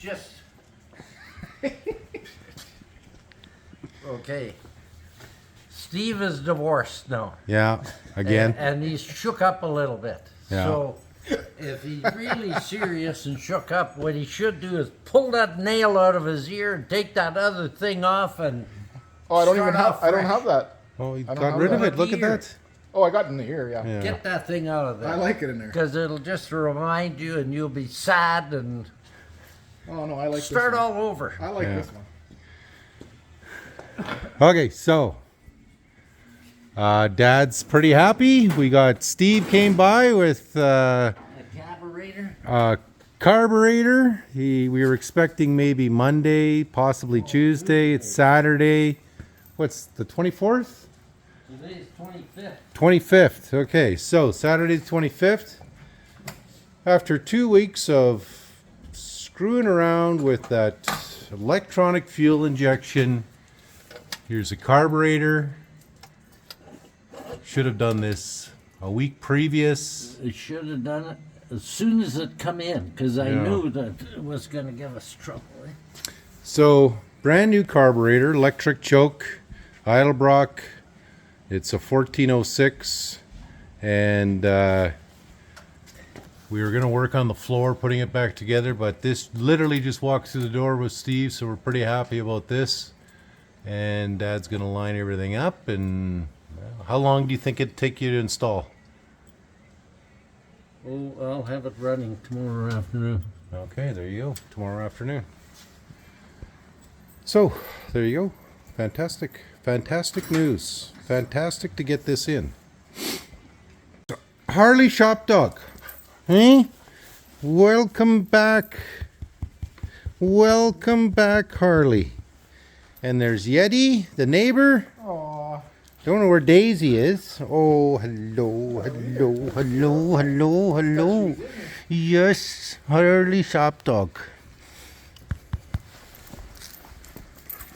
just... Okay. Steve is divorced now. Yeah, again. And he's shook up a little bit. Yeah. So if he's really serious and shook up, what he should do is pull that nail out of his ear and take that other thing off and Oh, I don't even start have. off I don't fresh. have that. Oh, he I don't got have rid of that. it. Look at Ear. that. Oh, I got it in the ear. Yeah. Yeah. Get that thing out of there. I like it in there. Because it'll just remind you and you'll be sad and Oh no, I like start this one. all over. I like Yeah. this one. Okay, so Dad's pretty happy. We got Steve came by with A carburetor. a carburetor. We were expecting maybe Monday, possibly Tuesday. It's Saturday. What's the 24th? Today's 25th. 25th. Okay, so Saturday the 25th. After 2 weeks of screwing around with that electronic fuel injection, here's a carburetor. Should have done this a week previous. I should have done it as soon as it come in because I Yeah. knew that it was going to give us trouble. Eh? So, brand new carburetor, electric choke, Edelbrock. It's a 1406, and we were going to work on the floor, putting it back together, but this literally just walked through the door with Steve, so we're pretty happy about this. And Dad's going to line everything up. And how long do you think it'd take you to install? Oh, I'll have it running tomorrow afternoon. Okay, there you go. Tomorrow afternoon. So, there you go. Fantastic. Fantastic news. Fantastic to get this in. Harley Shop Dog. Hey? Welcome back. Welcome back, Harley. And there's Yeti, the neighbor. Aw. Don't know where Daisy is. Oh, hello, hello, hello, hello, hello. Yes, Harley Shop Dog.